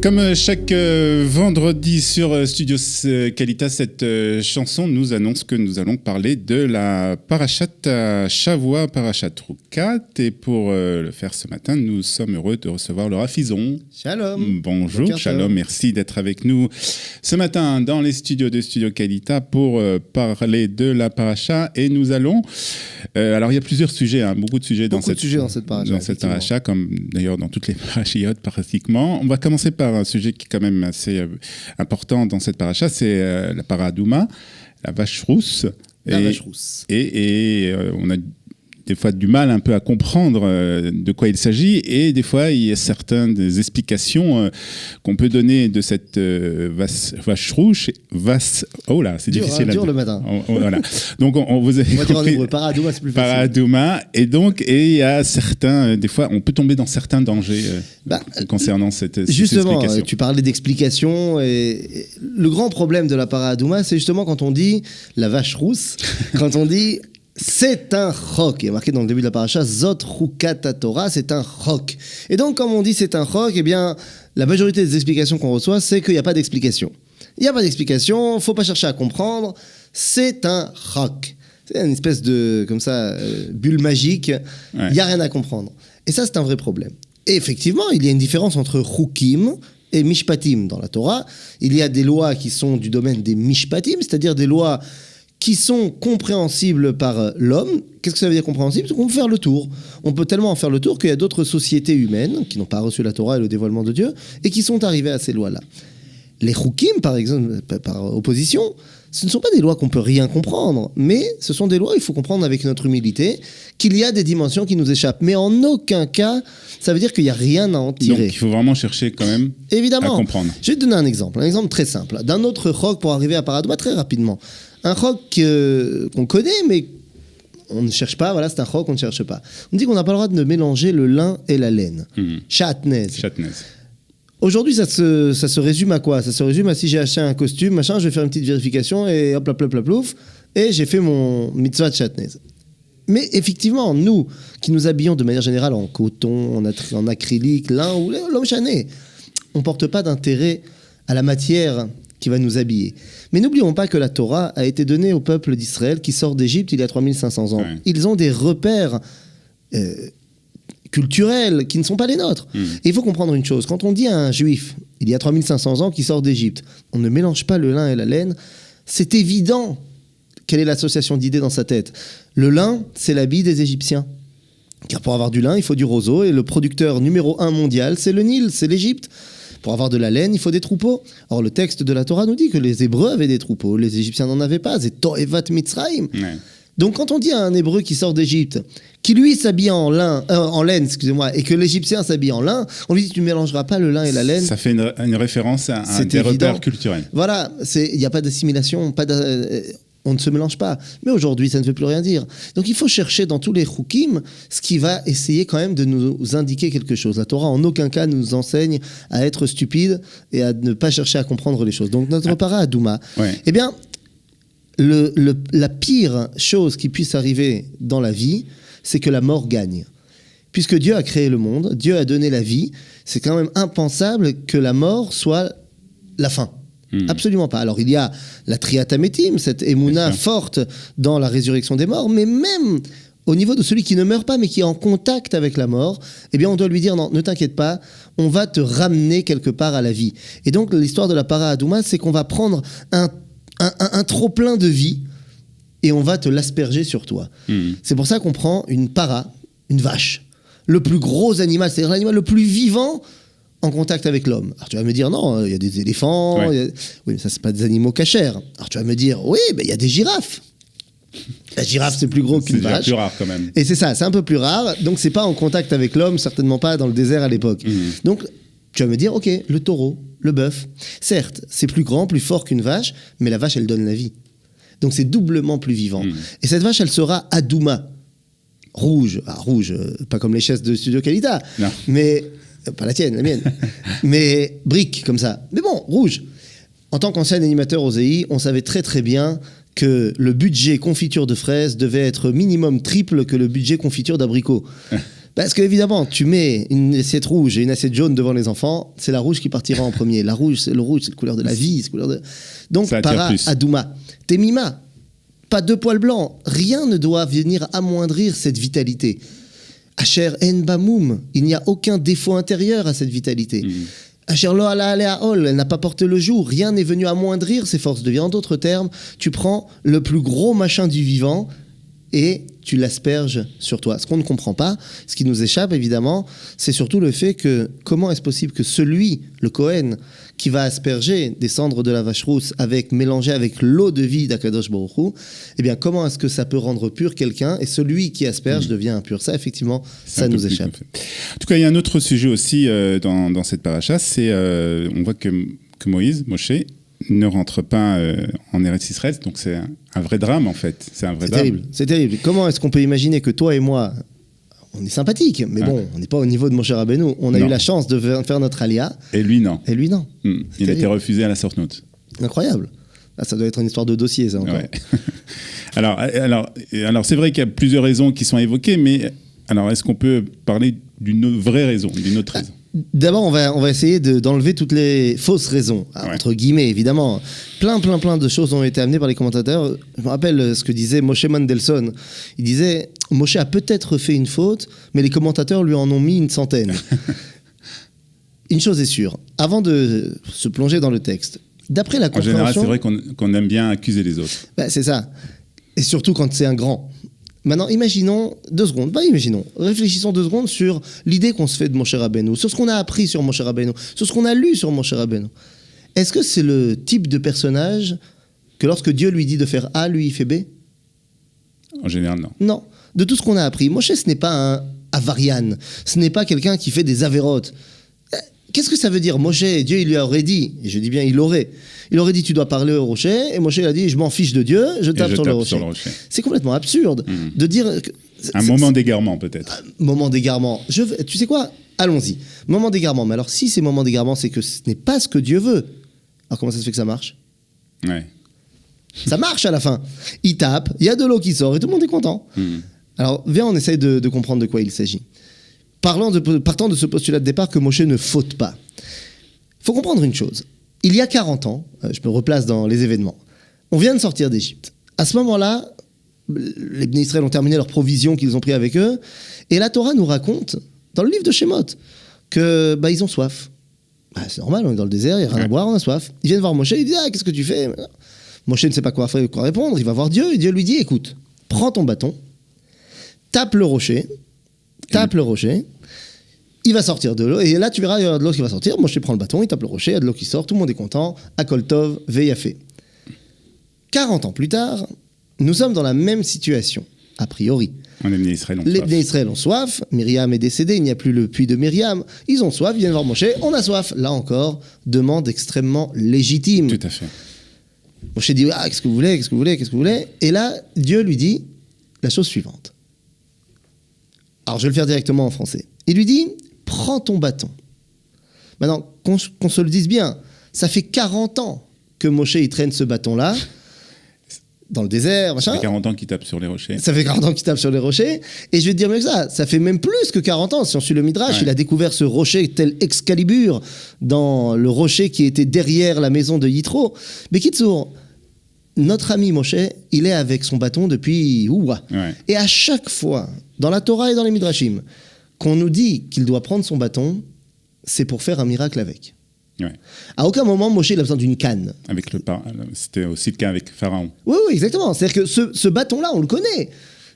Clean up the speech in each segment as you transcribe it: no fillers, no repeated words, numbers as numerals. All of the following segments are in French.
Comme chaque vendredi sur Studio Kalita, cette chanson nous annonce que nous allons parler de la Parashat Shavua, Parashat Rukat. Et pour le faire ce matin, nous sommes heureux de recevoir Laura Fison. Shalom. Bonjour, shalom, merci d'être avec nous ce matin dans les studios de Studio Kalita pour parler de la Parasha. Et nous allons... alors, il y a plusieurs sujets, beaucoup de sujets dans cette Parasha, comme d'ailleurs dans toutes les parachiotes pratiquement. On va commencer par un sujet qui est quand même assez important dans cette paracha, c'est la paradouma, la vache rousse. Et on a des fois du mal un peu à comprendre de quoi il s'agit, et des fois il y a certaines explications qu'on peut donner de cette vache rouge. Oh là, c'est difficile. Dur le matin. Voilà. Donc on vous a compris. Paradouma, c'est plus facile. Paradouma, et il y a certains, des fois on peut tomber dans certains dangers concernant cette justement, explication. Tu parlais d'explication, et le grand problème de la paradouma, c'est justement quand on dit la vache rousse, quand on dit c'est un chok, il est marqué dans le début de la paracha, Zot Rukat Torah, c'est un chok. Et donc, comme on dit c'est un chok, eh bien, la majorité des explications qu'on reçoit, c'est qu'il n'y a pas d'explication. Il n'y a pas d'explication, faut pas chercher à comprendre, c'est un chok. C'est une espèce de, comme ça, bulle magique, il n'y a rien à comprendre. Et ça, c'est un vrai problème. Et effectivement, il y a une différence entre chukim et mishpatim dans la Torah. Il y a des lois qui sont du domaine des mishpatim, c'est-à-dire des lois qui sont compréhensibles par l'homme. Qu'est-ce que ça veut dire compréhensible ? C'est qu'on peut faire le tour. On peut tellement en faire le tour qu'il y a d'autres sociétés humaines qui n'ont pas reçu la Torah et le dévoilement de Dieu et qui sont arrivées à ces lois-là. Les chukim, par exemple, par opposition, ce ne sont pas des lois qu'on peut rien comprendre, mais ce sont des lois, il faut comprendre avec notre humilité, qu'il y a des dimensions qui nous échappent. Mais en aucun cas, ça veut dire qu'il n'y a rien à en tirer. Donc il faut vraiment chercher quand même à comprendre. Je vais te donner un exemple très simple, d'un autre chok pour arriver à paradouma très rapidement. Un chok qu'on connaît, mais on ne cherche pas, voilà, c'est un chok qu'on ne cherche pas. On dit qu'on n'a pas le droit de mélanger le lin et la laine. Shatnez. Aujourd'hui, ça se résume à quoi ? Ça se résume à si j'ai acheté un costume, machin, je vais faire une petite vérification et hop, plouf, et j'ai fait mon mitzvah de Shatnez. Mais effectivement, nous, qui nous habillons de manière générale en coton, en acrylique, lin ou l'homme chané, on ne porte pas d'intérêt à la matière qui va nous habiller. Mais n'oublions pas que la Torah a été donnée au peuple d'Israël qui sort d'Égypte il y a 3500 ans. Ouais. Ils ont des repères culturels qui ne sont pas les nôtres. Et il faut comprendre une chose, quand on dit à un juif, il y a 3500 ans, qui sort d'Égypte, on ne mélange pas le lin et la laine, c'est évident quelle est l'association d'idées dans sa tête. Le lin, c'est l'habit des Égyptiens. Car pour avoir du lin, il faut du roseau, et le producteur numéro 1 mondial, c'est le Nil, c'est l'Égypte. Pour avoir de la laine, il faut des troupeaux. Or, le texte de la Torah nous dit que les Hébreux avaient des troupeaux, les Égyptiens n'en avaient pas. C'est To'evat Mitzrayim. Ouais. Donc, quand on dit à un Hébreu qui sort d'Égypte, qui lui s'habille en laine, et que l'Égyptien s'habille en lin, on lui dit tu ne mélangeras pas le lin et la laine. Ça fait une référence à des repères culturels. Voilà, il n'y a pas d'assimilation, on ne se mélange pas. Mais aujourd'hui, ça ne veut plus rien dire. Donc, il faut chercher dans tous les chukim ce qui va essayer quand même de nous indiquer quelque chose. La Torah, en aucun cas, nous enseigne à être stupide et à ne pas chercher à comprendre les choses. Donc, notre paradouma, eh bien, la pire chose qui puisse arriver dans la vie, c'est que la mort gagne. Puisque Dieu a créé le monde, Dieu a donné la vie, c'est quand même impensable que la mort soit la fin. Absolument pas. Alors il y a la triatamétim, cette émouna forte dans la résurrection des morts, mais même au niveau de celui qui ne meurt pas mais qui est en contact avec la mort, eh bien on doit lui dire non, ne t'inquiète pas, on va te ramener quelque part à la vie. Et donc l'histoire de la paradouma, c'est qu'on va prendre un trop-plein de vie et on va te l'asperger sur toi. C'est pour ça qu'on prend une vache, le plus gros animal, c'est-à-dire l'animal le plus vivant en contact avec l'homme. Alors tu vas me dire non, il y a des éléphants, oui mais ça c'est pas des animaux cachers. Alors tu vas me dire oui, il y a des girafes. La girafe c'est plus gros qu'une vache. C'est plus rare quand même. Et c'est ça, c'est un peu plus rare, donc c'est pas en contact avec l'homme, certainement pas dans le désert à l'époque. Donc tu vas me dire ok, le taureau, le bœuf, certes c'est plus grand, plus fort qu'une vache, mais la vache elle donne la vie. Donc c'est doublement plus vivant. Et cette vache elle sera adouma, rouge, pas comme les chaises de Studio Kalita, mais pas la tienne, la mienne, mais brique comme ça. Mais bon, rouge. En tant qu'ancien animateur au ZI, on savait très très bien que le budget confiture de fraises devait être minimum triple que le budget confiture d'abricots. Parce qu'évidemment, tu mets une assiette rouge et une assiette jaune devant les enfants, c'est la rouge qui partira en premier. Le rouge, c'est la couleur de la vie, c'est la couleur de... Donc, para adouma, temima, pas deux poils blancs. Rien ne doit venir amoindrir cette vitalité. Asher en bamoum, il n'y a aucun défaut intérieur à cette vitalité. Asher lo ala alea ol, elle n'a pas porté le jour. Rien n'est venu amoindrir ses forces de vie. En d'autres termes, tu prends le plus gros machin du vivant et tu l'asperges sur toi. Ce qu'on ne comprend pas, ce qui nous échappe évidemment, c'est surtout le fait que comment est-ce possible que celui, le Kohen, qui va asperger des cendres de la vache rousse mélangé avec l'eau de vie d'Akadosh Baruch Hu, eh bien comment est-ce que ça peut rendre pur quelqu'un et celui qui asperge devient impur? Ça effectivement, ça nous échappe. En tout cas, il y a un autre sujet aussi dans cette paracha, c'est on voit que Moïse, Moshe, ne rentre pas en Eretz Israël, donc c'est un vrai drame en fait. C'est un vrai drame. Terrible, c'est terrible. Comment est-ce qu'on peut imaginer que toi et moi, on est sympathiques, mais bon, on n'est pas au niveau de Moshe Rabbeinu. On a eu la chance de faire notre alia. Et lui, non. Il a été refusé à la sorte-note. Incroyable. Ah, ça doit être une histoire de dossier, ça encore. Ouais. alors c'est vrai qu'il y a plusieurs raisons qui sont évoquées, mais alors est-ce qu'on peut parler d'une vraie raison, d'une autre raison? D'abord, on va essayer d'enlever toutes les fausses raisons, entre guillemets, évidemment. Plein de choses ont été amenées par les commentateurs. Je me rappelle ce que disait Moshe Mendelssohn. Il disait, Moshe a peut-être fait une faute, mais les commentateurs lui en ont mis une centaine. Une chose est sûre, avant de se plonger dans le texte, d'après la compréhension... En général, c'est vrai qu'on aime bien accuser les autres. C'est ça. Et surtout quand c'est un grand. Maintenant, imaginons 2 secondes, réfléchissons 2 secondes sur l'idée qu'on se fait de Moshe Rabbeinu, sur ce qu'on a appris sur Moshe Rabbeinu, sur ce qu'on a lu sur Moshe Rabbeinu. Est-ce que c'est le type de personnage que lorsque Dieu lui dit de faire A, lui il fait B? En général, non. Non. De tout ce qu'on a appris, Moshe, ce n'est pas un avarian, ce n'est pas quelqu'un qui fait des avérotes. Qu'est-ce que ça veut dire? Moshe, Dieu il lui aurait dit, et je dis bien il aurait dit tu dois parler au rocher, et Moshe il a dit je m'en fiche de Dieu, je tape sur le rocher. C'est complètement absurde de dire... Un moment d'égarement peut-être. Moment d'égarement. Tu sais quoi? Allons-y. Moment d'égarement. Mais alors si c'est moment d'égarement, c'est que ce n'est pas ce que Dieu veut. Alors comment ça se fait que ça marche? Ouais. Ça marche à la fin. Il tape, il y a de l'eau qui sort et tout le monde est content. Alors viens, on essaye de comprendre de quoi il s'agit. Partant de ce postulat de départ que Moshe ne faute pas. Il faut comprendre une chose. Il y a 40 ans, je me replace dans les événements, on vient de sortir d'Égypte. À ce moment-là, les Bnei Israël ont terminé leurs provisions qu'ils ont pris avec eux, et la Torah nous raconte, dans le livre de Shemot, que ils ont soif. C'est normal, on est dans le désert, il n'y a rien à boire, on a soif. Ils viennent voir Moshe, ils disent « qu'est-ce que tu fais ?» Moshe ne sait pas quoi répondre, il va voir Dieu, et Dieu lui dit « Écoute, prends ton bâton, tape le rocher, il va sortir de l'eau, et là tu verras, il y aura de l'eau qui va sortir. Moshe prend le bâton, il tape le rocher, il y a de l'eau qui sort, tout le monde est content, Akol Tov, Veyafé. 40 ans plus tard, nous sommes dans la même situation, a priori. Les Bnei Israël ont soif, Myriam est décédée, il n'y a plus le puits de Myriam, ils ont soif, ils viennent voir Moshe, on a soif. Là encore, demande extrêmement légitime. Tout à fait. Moshe dit, qu'est-ce que vous voulez? Et là, Dieu lui dit la chose suivante. Alors, je vais le faire directement en français. Il lui dit, prends ton bâton. Maintenant, qu'on se le dise bien, ça fait 40 ans que Moshe, il traîne ce bâton-là, dans le désert, machin. Ça fait 40 ans qu'il tape sur les rochers. Et je vais te dire mieux que ça fait même plus que 40 ans. Si on suit le Midrash, il a découvert ce rocher tel Excalibur dans le rocher qui était derrière la maison de Yitro. Mais Kitsour, notre ami Moshe, il est avec son bâton depuis ouah. Et à chaque fois, dans la Torah et dans les Midrashim, qu'on nous dit qu'il doit prendre son bâton, c'est pour faire un miracle avec. À aucun moment, Moshe il a besoin d'une canne. C'était aussi le cas avec Pharaon. Oui, exactement. C'est-à-dire que ce bâton-là, on le connaît.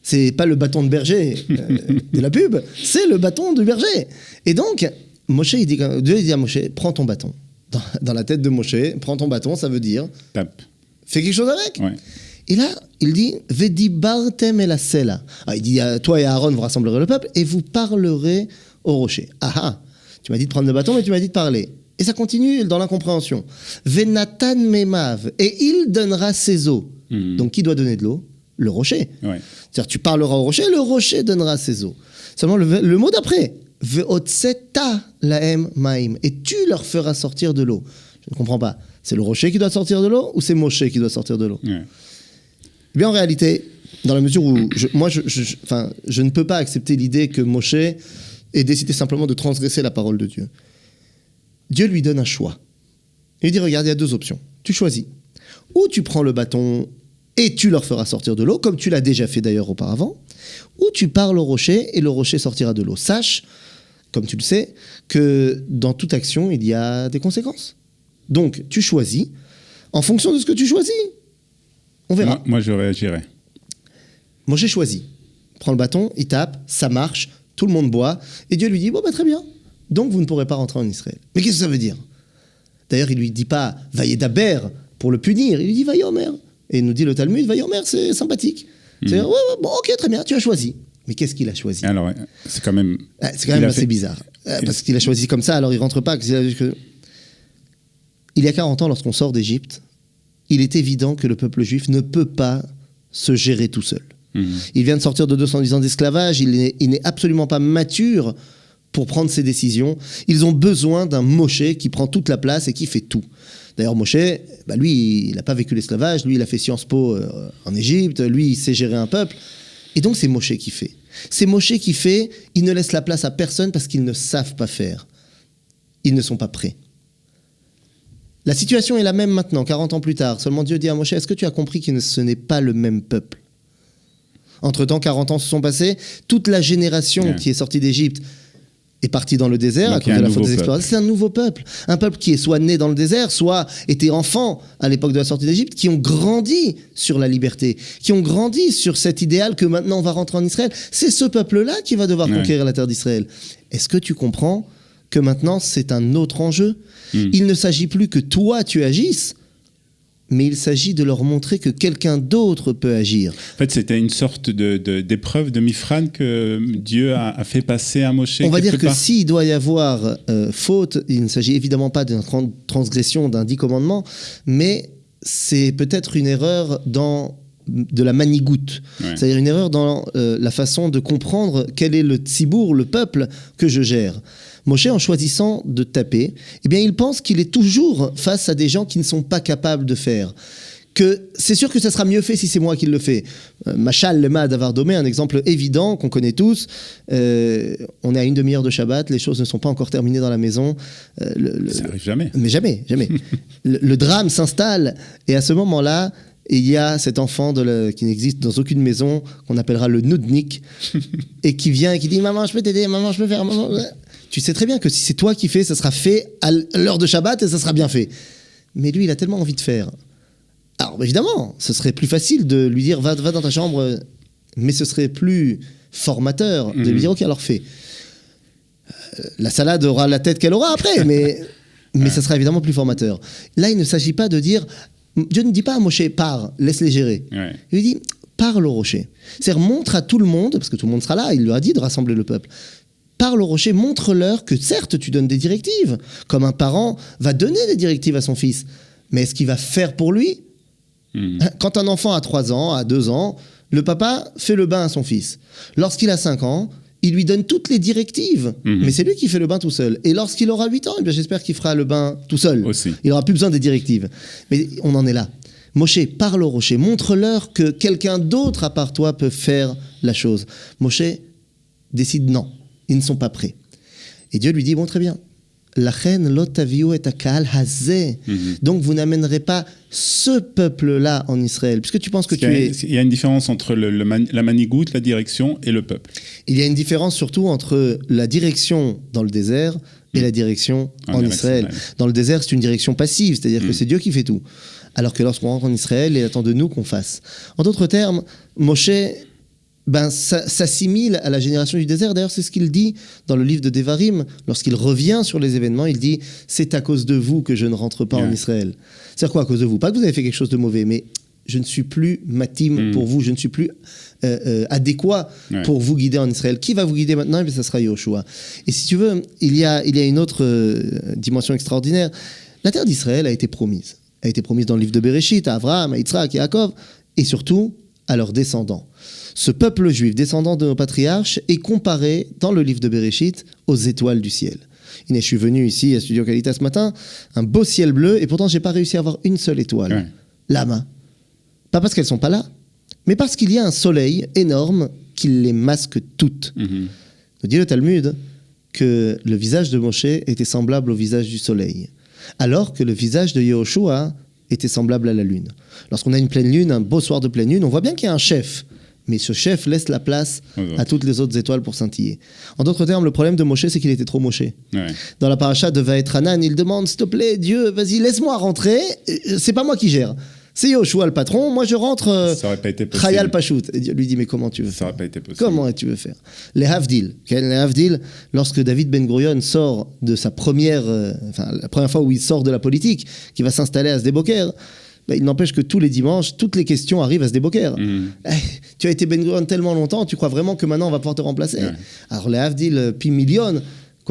C'est pas le bâton de berger de la pub, c'est le bâton du berger. Et donc, Dieu dit à Moshe, prends ton bâton. Dans la tête de Moshe, prends ton bâton, ça veut dire... Tape. Fais quelque chose avec. Et là, il dit, Vedibartem el asela. Il dit, toi et Aaron, vous rassemblerez le peuple et vous parlerez au rocher. Tu m'as dit de prendre le bâton, mais tu m'as dit de parler. Et ça continue dans l'incompréhension. Venatan memav, et il donnera ses eaux. Donc qui doit donner de l'eau? Le rocher. C'est-à-dire tu parleras au rocher, le rocher donnera ses eaux. Seulement le mot d'après, veotseta laem maim, et tu leur feras sortir de l'eau. Je ne comprends pas. C'est le rocher qui doit sortir de l'eau ou c'est Moshe qui doit sortir de l'eau? Bien en réalité, Dans la mesure où, je ne peux pas accepter l'idée que Moshe ait décidé simplement de transgresser la parole de Dieu. Dieu lui donne un choix. Il lui dit, regarde, il y a 2 options. Tu choisis. Ou tu prends le bâton et tu leur feras sortir de l'eau, comme tu l'as déjà fait d'ailleurs auparavant, ou tu parles au rocher et le rocher sortira de l'eau. Sache, comme tu le sais, que dans toute action, il y a des conséquences. Donc, tu choisis en fonction de ce que tu choisis. On verra. Moi je réagirais. Moshe choisit. Prend le bâton, il tape, ça marche, tout le monde boit, et Dieu lui dit, très bien, donc vous ne pourrez pas rentrer en Israël. Mais qu'est-ce que ça veut dire? D'ailleurs, il ne lui dit pas « Vayedaber » pour le punir, il lui dit « Vayomer ». Et il nous dit le Talmud, « Vayomer », c'est sympathique. C'est ok, très bien, tu as choisi. Mais qu'est-ce qu'il a choisi? Alors, c'est quand même... assez bizarre. Parce qu'il a choisi comme ça, alors il ne rentre pas. Il y a 40 ans, lorsqu'on sort d'Égypte, il est évident que le peuple juif ne peut pas se gérer tout seul. Il vient de sortir de 210 ans d'esclavage, il n'est absolument pas mature pour prendre ses décisions. Ils ont besoin d'un Moshe qui prend toute la place et qui fait tout. D'ailleurs, Moshe, lui, il n'a pas vécu l'esclavage, lui, il a fait Sciences Po en Égypte, lui, il sait gérer un peuple. Et donc, c'est Moshe qui fait. C'est Moshe qui fait, il ne laisse la place à personne parce qu'ils ne savent pas faire. Ils ne sont pas prêts. La situation est la même maintenant, 40 ans plus tard. Seulement Dieu dit à Moshe, est-ce que tu as compris que ce n'est pas le même peuple? Entre-temps, 40 ans se sont passés. Toute la génération qui est sortie d'Égypte est partie dans le désert à cause de la faute des explorateurs. C'est un nouveau peuple. Un peuple qui est soit né dans le désert, soit était enfant à l'époque de la sortie d'Égypte, qui ont grandi sur la liberté, qui ont grandi sur cet idéal que maintenant on va rentrer en Israël. C'est ce peuple-là qui va devoir conquérir la terre d'Israël. Est-ce que tu comprends que maintenant c'est un autre enjeu? Il ne s'agit plus que toi tu agisses, mais il s'agit de leur montrer que quelqu'un d'autre peut agir. En fait, c'était une sorte d'épreuve de Mifran que Dieu a fait passer à Moshe. On va dire que s'il doit y avoir faute, il ne s'agit évidemment pas d'une transgression d'un 10 commandements, mais c'est peut-être une erreur de la manigoute. C'est-à-dire une erreur dans la façon de comprendre quel est le tzibour, le peuple que je gère. Moshe, en choisissant de taper, il pense qu'il est toujours face à des gens qui ne sont pas capables de faire. Que c'est sûr que ça sera mieux fait si c'est moi qui le fais. Machal Lema Davardomé, un exemple évident qu'on connaît tous. On est à 1 demi-heure de Shabbat, les choses ne sont pas encore terminées dans la maison. Ça arrive jamais. Mais jamais. le drame s'installe et à ce moment-là, il y a cet enfant qui n'existe dans aucune maison, qu'on appellera le Noudnik, et qui vient et qui dit « Maman, je peux t'aider, maman, je peux faire... Maman. » Tu sais très bien que si c'est toi qui fais, ça sera fait à l'heure de Shabbat et ça sera bien fait. Mais lui, il a tellement envie de faire. Alors, évidemment, ce serait plus facile de lui dire « Va dans ta chambre », mais ce serait plus formateur de lui dire « Ok, alors fais ». La salade aura la tête qu'elle aura après, mais ça sera évidemment plus formateur. Là, il ne s'agit pas de dire... Dieu ne dit pas à Moshe « pars, laisse-les gérer ». Il lui dit « parle au rocher ». C'est-à-dire montre à tout le monde, parce que tout le monde sera là, il lui a dit de rassembler le peuple. Parle au rocher, montre-leur que certes tu donnes des directives, comme un parent va donner des directives à son fils, mais est-ce qu'il va faire pour lui? Quand un enfant a 3 ans, a 2 ans, le papa fait le bain à son fils. Lorsqu'il a 5 ans, il lui donne toutes les directives, mais c'est lui qui fait le bain tout seul. Et lorsqu'il aura 8 ans, j'espère qu'il fera le bain tout seul. Aussi. Il n'aura plus besoin des directives. Mais on en est là. Moshe, parle au rocher, montre-leur que quelqu'un d'autre à part toi peut faire la chose. Moshe décide non. Ils ne sont pas prêts. Et Dieu lui dit, bon, très bien. Donc vous n'amènerez pas ce peuple-là en Israël, puisque tu penses que Il y a une différence entre la manigoute, la direction et le peuple. Il y a une différence surtout entre la direction dans le désert et la direction en Israël. Dans le désert, c'est une direction passive, c'est-à-dire que c'est Dieu qui fait tout. Alors que lorsqu'on rentre en Israël, il attend de nous qu'on fasse. En d'autres termes, Moshe... s'assimile à la génération du désert. D'ailleurs, c'est ce qu'il dit dans le livre de Devarim. Lorsqu'il revient sur les événements, il dit « C'est à cause de vous que je ne rentre pas en Israël. » C'est-à-dire quoi à cause de vous? Pas que vous avez fait quelque chose de mauvais, mais je ne suis plus matim pour vous, je ne suis plus adéquat pour vous guider en Israël. Qui va vous guider maintenant? Ça sera Yoshua. Et si tu veux, il y a une autre dimension extraordinaire. La terre d'Israël a été promise. Elle a été promise dans le livre de Bereshit, à Abraham, à Yitzhak, à Yaakov, et surtout à leurs descendants. Ce peuple juif, descendant de nos patriarches, est comparé dans le livre de Bereshit aux étoiles du ciel. Inès, je suis venu ici à Studio Qualita ce matin, un beau ciel bleu, et pourtant, je n'ai pas réussi à avoir une seule étoile. Lama. Pas parce qu'elles ne sont pas là, mais parce qu'il y a un soleil énorme qui les masque toutes. Nous dit le Talmud que le visage de Moshe était semblable au visage du soleil, alors que le visage de Yehoshua était semblable à la lune. Lorsqu'on a une pleine lune, un beau soir de pleine lune, on voit bien qu'il y a un chef, mais ce chef laisse la place à toutes les autres étoiles pour scintiller. En d'autres termes, le problème de Moshe, c'est qu'il était trop Moshe. Ouais. Dans la paracha de Vaetranan, il demande, s'il te plaît, Dieu, vas-y, laisse-moi rentrer, c'est pas moi qui gère. C'est Yehoshua le patron, moi je rentre Chayal Pachout. Et Dieu lui dit, mais comment tu veux faire ? Ça n'aurait pas été possible. Comment tu veux faire ? Les Havdil. Les Havdil, lorsque David Ben Gurion sort de sa première, la première fois où il sort de la politique, qui va s'installer à Sde-Boker, il n'empêche que tous les dimanches, toutes les questions arrivent à Sde-Boker. Tu as été Ben Gurion tellement longtemps, tu crois vraiment que maintenant on va pouvoir te remplacer ? Alors les Havdil, puis millions.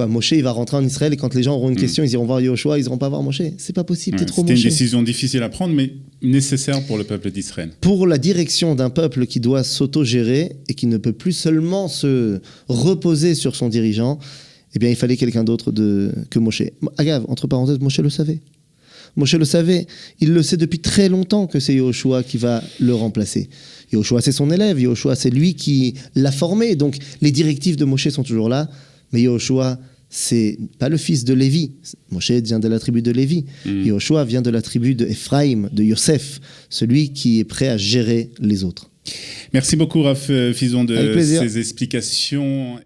Moshe, il va rentrer en Israël et quand les gens auront une question, ils iront voir Yehoshua, ils n'iront pas voir Moshe. C'est pas possible, t'es trop Moshe. C'était une décision difficile à prendre, mais nécessaire pour le peuple d'Israël. Pour la direction d'un peuple qui doit s'auto-gérer et qui ne peut plus seulement se reposer sur son dirigeant, eh bien, il fallait quelqu'un d'autre que Moshe. Agave, entre parenthèses, Moshe le savait. Moshe le savait. Il le sait depuis très longtemps que c'est Yehoshua qui va le remplacer. Yehoshua, c'est son élève. Yehoshua, c'est lui qui l'a formé. Donc, les directives de Moshe sont toujours là. Mais Yehoshua, c'est pas le fils de Lévi. Moshe vient de la tribu de Lévi. Yehoshua vient de la tribu de Ephraïm, de Yosef, celui qui est prêt à gérer les autres. Merci beaucoup, Raph Fison, de ces explications.